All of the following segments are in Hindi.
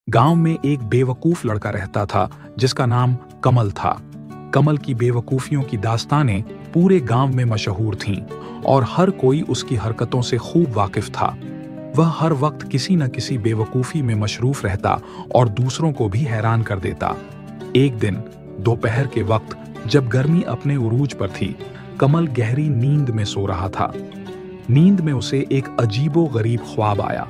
गांव में एक बेवकूफ लड़का रहता था जिसका नाम कमल था। कमल की बेवकूफियों की दास्तानें पूरे गांव में मशहूर थीं और हर कोई उसकी हरकतों से खूब वाकिफ था। वह हर वक्त किसी न किसी बेवकूफी में मशरूफ रहता और दूसरों को भी हैरान कर देता। एक दिन दोपहर के वक्त जब गर्मी अपने उरूज पर थी, कमल गहरी नींद में सो रहा था। नींद में उसे एक अजीबो गरीब ख्वाब आया।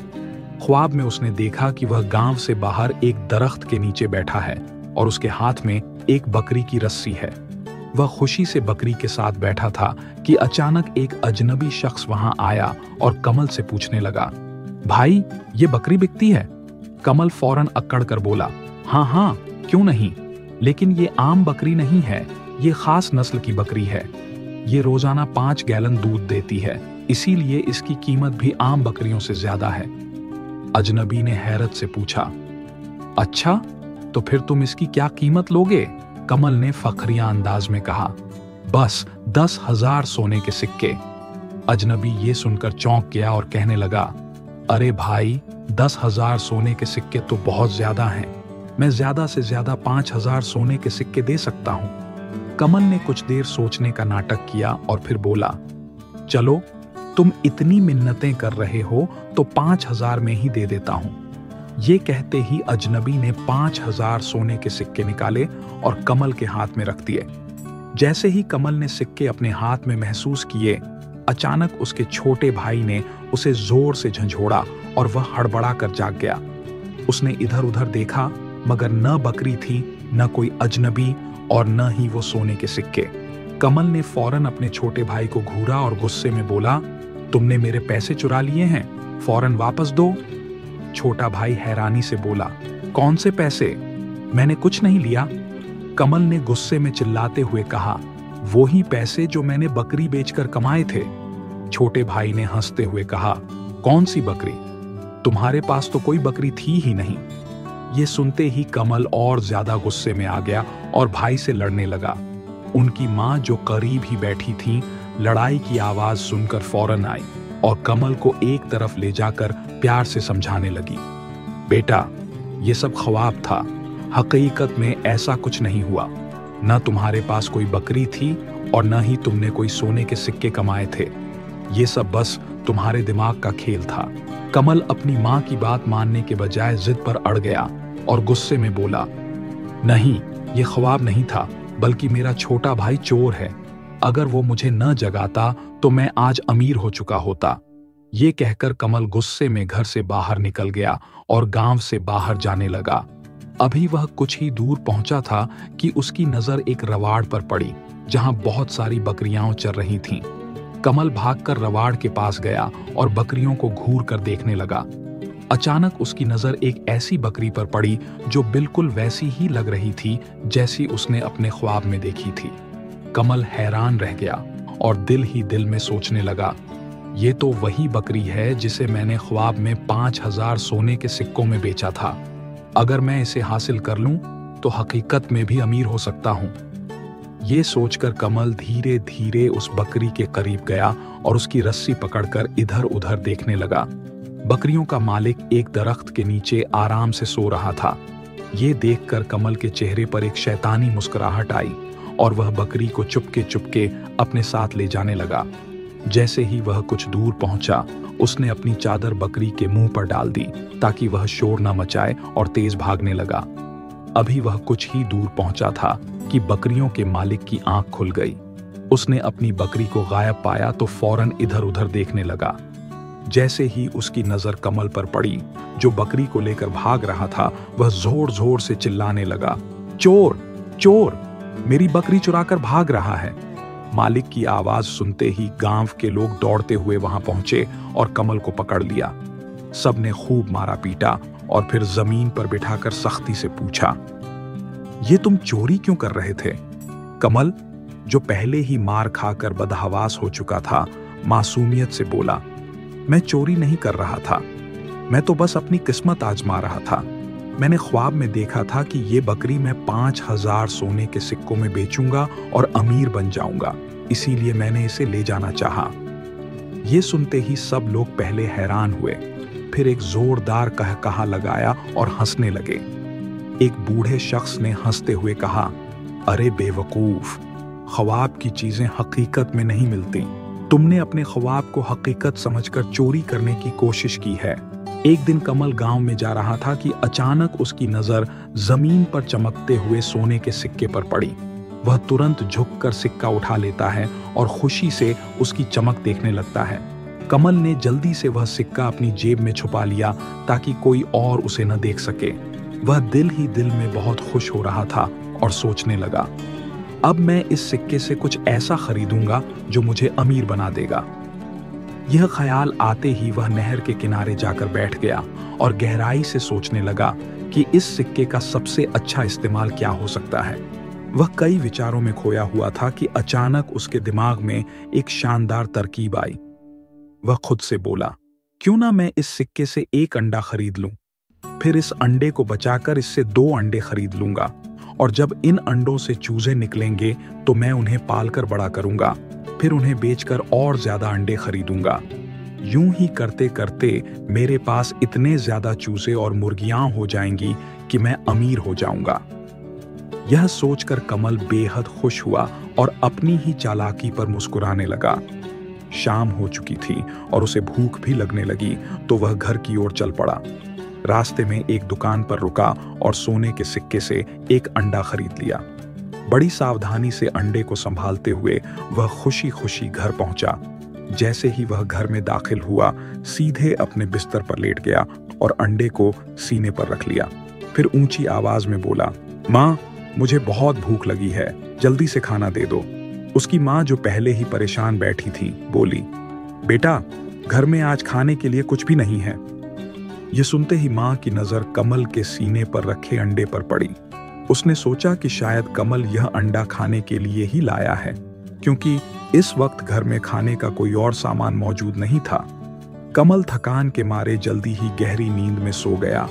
ख्वाब में उसने देखा कि वह गांव से बाहर एक दरख्त के नीचे बैठा है और उसके हाथ में एक बकरी की रस्सी है। वह खुशी से बकरी के साथ बैठा था कि अचानक एक अजनबी शख्स वहां आया और कमल से पूछने लगा, भाई ये बकरी बिकती है? कमल फौरन अक्कड़ कर बोला, हाँ हाँ क्यों नहीं, लेकिन ये आम बकरी नहीं है, ये खास नस्ल की बकरी है। ये रोजाना 5 गैलन दूध देती है, इसीलिए इसकी कीमत भी आम बकरियों से ज्यादा है। अजनबी ने हैरत से पूछा, अच्छा तो फिर तुम इसकी क्या कीमत लोगे? कमल ने फखरिया अंदाज में कहा, बस 10,000 सोने के सिक्के। अजनबी ये सुनकर चौंक गया और कहने लगा, अरे भाई 10,000 सोने के सिक्के तो बहुत ज्यादा हैं। मैं ज्यादा से ज्यादा 5,000 सोने के सिक्के दे सकता हूं। कमल ने कुछ देर सोचने का नाटक किया और फिर बोला, चलो तुम इतनी मिन्नतें कर रहे हो तो 5,000 में ही दे देता हूं। ये कहते ही अजनबी ने 5,000 सोने के सिक्के निकाले और कमल के हाथ में रख दिए। जैसे ही कमल ने सिक्के अपने हाथ में महसूस किए, अचानक उसके छोटे भाई ने उसे जोर से झंझोड़ा और वह हड़बड़ा कर जाग गया। उसने इधर उधर देखा मगर न बकरी थी, न कोई अजनबी और न ही वो सोने के सिक्के। कमल ने फौरन अपने छोटे भाई को घूरा और गुस्से में बोला, तुमने मेरे पैसे चुरा लिए हैं, फौरन वापस दो। छोटा भाई हैरानी से बोला, कौन से पैसे? मैंने कुछ नहीं लिया। कमल ने गुस्से में चिल्लाते हुए कहा, वो ही पैसे जो मैंने बकरी बेचकर कमाए थे। छोटे भाई ने हंसते हुए कहा, कौन सी बकरी? तुम्हारे पास तो कोई बकरी थी ही नहीं। ये सुनते ही कमल और ज्यादा गुस्से में आ गया और भाई से लड़ने लगा। उनकी माँ जो करीब ही बैठी थी, लड़ाई की आवाज सुनकर फौरन आई और कमल को एक तरफ ले जाकर प्यार से समझाने लगी, बेटा ये सब ख्वाब था, हकीकत में ऐसा कुछ नहीं हुआ। न तुम्हारे पास कोई बकरी थी और न ही तुमने कोई सोने के सिक्के कमाए थे। ये सब बस तुम्हारे दिमाग का खेल था। कमल अपनी माँ की बात मानने के बजाय जिद पर अड़ गया और गुस्से में बोला, नहीं ये ख्वाब नहीं था, बल्कि मेरा छोटा भाई चोर है। अगर वो मुझे न जगाता तो मैं आज अमीर हो चुका होता। ये कहकर कमल गुस्से में घर से बाहर निकल गया और गांव से बाहर जाने लगा। अभी वह कुछ ही दूर पहुंचा था कि उसकी नजर एक रवाड़ पर पड़ी जहां बहुत सारी बकरियां चर रही थीं। कमल भागकर रवाड़ के पास गया और बकरियों को घूर कर देखने लगा। अचानक उसकी नजर एक ऐसी बकरी पर पड़ी जो बिल्कुल वैसी ही लग रही थी जैसी उसने अपने ख्वाब में देखी थी। कमल हैरान रह गया और दिल ही दिल में सोचने लगा, ये तो वही बकरी है जिसे मैंने ख्वाब में 5,000 सोने के सिक्कों में बेचा था। अगर मैं इसे हासिल कर लूं तो हकीकत में भी अमीर हो सकता हूं। ये सोचकर कमल धीरे धीरे उस बकरी के करीब गया और उसकी रस्सी पकड़कर इधर उधर देखने लगा। बकरियों का मालिक एक दरख्त के नीचे आराम से सो रहा था। ये देखकर कमल के चेहरे पर एक शैतानी मुस्कुराहट आई और वह बकरी को चुपके चुपके अपने साथ ले जाने लगा। जैसे ही वह कुछ दूर पहुंचा, उसने अपनी चादर बकरी के मुंह पर डाल दी ताकि वह शोर न मचाए और तेज भागने लगा। अभी वह कुछ ही दूर पहुंचा था कि बकरियों के मालिक की आंख खुल गई। उसने अपनी बकरी को गायब पाया तो फौरन इधर उधर देखने लगा। जैसे ही उसकी नजर कमल पर पड़ी जो बकरी को लेकर भाग रहा था, वह जोर जोर से चिल्लाने लगा, चोर चोर, मेरी बकरी चुराकर भाग रहा है। मालिक की आवाज सुनते ही गांव के लोग दौड़ते हुए वहां पहुंचे और कमल को पकड़ लिया। सबने खूब मारा पीटा और फिर जमीन पर बिठाकर सख्ती से पूछा, ये तुम चोरी क्यों कर रहे थे? कमल, जो पहले ही मार खाकर बदहवास हो चुका था, मासूमियत से बोला, मैं चोरी नहीं कर रहा था, मैं तो बस अपनी किस्मत आजमा रहा था। मैंने ख्वाब में देखा था कि ये बकरी मैं 5,000 सोने के सिक्कों में बेचूंगा और अमीर बन जाऊंगा, इसीलिए मैंने इसे ले जाना चाहा। ये सुनते ही सब लोग पहले हैरान हुए, फिर एक जोरदार कहकहा लगाया और हंसने लगे। एक बूढ़े शख्स ने हंसते हुए कहा, अरे बेवकूफ, ख्वाब की चीजें हकीकत में नहीं मिलती। तुमने अपने ख्वाब को हकीकत समझकर चोरी करने की कोशिश की है। एक दिन कमल गांव में जा रहा था कि अचानक उसकी नजर जमीन पर चमकते हुए सोने के सिक्के पर पड़ी। वह तुरंत झुककर सिक्का उठा लेता है और खुशी से उसकी चमक देखने लगता है। कमल ने जल्दी से वह सिक्का अपनी जेब में छुपा लिया ताकि कोई और उसे न देख सके। वह दिल ही दिल में बहुत खुश हो रहा था और सोचने लगा, अब मैं इस सिक्के से कुछ ऐसा खरीदूंगा जो मुझे अमीर बना देगा। यह ख्याल आते ही वह नहर के किनारे जाकर बैठ गया और गहराई से सोचने लगा कि इस सिक्के का सबसे अच्छा इस्तेमाल क्या हो सकता है। वह कई विचारों में खोया हुआ था कि अचानक उसके दिमाग में एक शानदार तरकीब आई। वह खुद से बोला, क्यों ना मैं इस सिक्के से एक अंडा खरीद लूं, फिर इस अंडे को बचाकर इससे 2 अंडे खरीद लूंगा, और जब इन अंडों से चूजे निकलेंगे तो मैं उन्हें पालकर बड़ा करूंगा, फिर उन्हें बेचकर और ज्यादा अंडे खरीदूंगा। यूं ही करते करते मेरे पास इतने ज्यादा चूजे और मुर्गियां हो जाएंगी कि मैं अमीर हो जाऊंगा। यह सोचकर कमल बेहद खुश हुआ और अपनी ही चालाकी पर मुस्कुराने लगा। शाम हो चुकी थी और उसे भूख भी लगने लगी, तो वह घर की ओर चल पड़ा। रास्ते में एक दुकान पर रुका और सोने के सिक्के से एक अंडा खरीद लिया। बड़ी सावधानी से अंडे को संभालते हुए वह खुशी खुशी घर पहुंचा। जैसे ही वह घर में दाखिल हुआ, सीधे अपने बिस्तर पर लेट गया और अंडे को सीने पर रख लिया। फिर ऊंची आवाज में बोला, माँ, मुझे बहुत भूख लगी है, जल्दी से खाना दे दो। उसकी माँ, जो पहले ही परेशान बैठी थी, बोली, बेटा, घर में आज खाने के लिए कुछ भी नहीं है। ये सुनते ही माँ की नजर कमल के सीने पर रखे अंडे पर पड़ी। उसने सोचा कि शायद कमल यह अंडा खाने के लिए ही लाया है, क्योंकि इस वक्त घर में खाने का कोई और सामान मौजूद नहीं था। कमल थकान के मारे जल्दी ही गहरी नींद में सो गया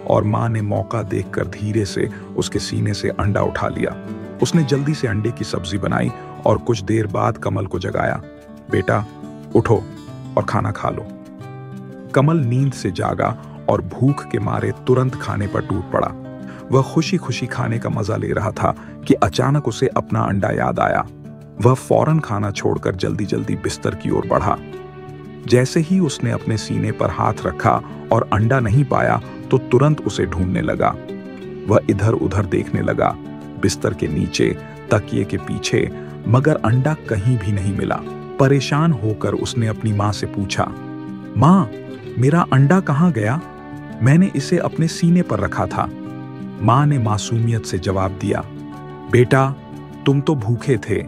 और माँ ने मौका देखकर धीरे से उसके सीने से अंडा उठा लिया। उसने जल्दी से अंडे की सब्जी बनाई और कुछ देर बाद कमल को जगाया, बेटा, उठो और खाना खा लो। कमल नींद से जागा और भूख के मारे तुरंत खाने पर टूट पड़ा। वह खुशी खुशी खाने का मजा ले रहा था कि अचानक उसे अपना अंडा याद आया। वह फौरन खाना छोड़कर जल्दी जल्दी बिस्तर की ओर बढ़ा। जैसे ही उसने अपने सीने पर हाथ रखा और अंडा नहीं पाया, तो तुरंत उसे ढूंढने लगा। वह इधर उधर देखने लगा, बिस्तर के नीचे, तकिए के पीछे, मगर अंडा कहीं भी नहीं मिला। परेशान होकर उसने अपनी माँ से पूछा, माँ, मेरा अंडा कहाँ गया? मैंने इसे अपने सीने पर रखा था। माँ ने मासूमियत से जवाब दिया, बेटा, तुम तो भूखे थे,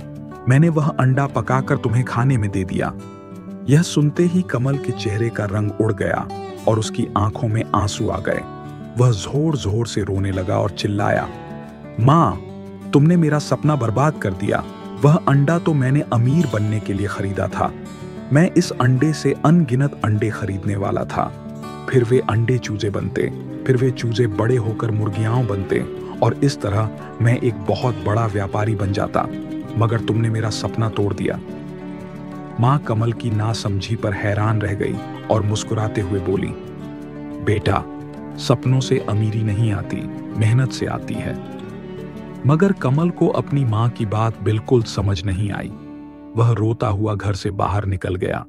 मैंने वह अंडा पकाकर तुम्हें खाने में दे दिया। यह सुनते ही कमल के चेहरे का रंग उड़ गया और उसकी आंखों में आंसू आ गए। वह जोर जोर से रोने लगा और चिल्लाया, माँ, तुमने मेरा सपना बर्बाद कर दिया। वह अंडा तो मैंने अमीर बनने के लिए खरीदा था। मैं इस अंडे से अनगिनत अंडे खरीदने वाला था। फिर वे अंडे चूजे बनते, फिर वे चूजे बड़े होकर मुर्गियां बनते, और इस तरह मैं एक बहुत बड़ा व्यापारी बन जाता। मगर तुमने मेरा सपना तोड़ दिया। माँ कमल की नासमझी पर हैरान रह गई और मुस्कुराते हुए बोली, बेटा, सपनों से अमीरी नहीं आती, मेहनत से आती है। मगर कमल को अपनी माँ की बात बिल्कुल समझ नहीं आई। वह रोता हुआ घर से बाहर निकल गया।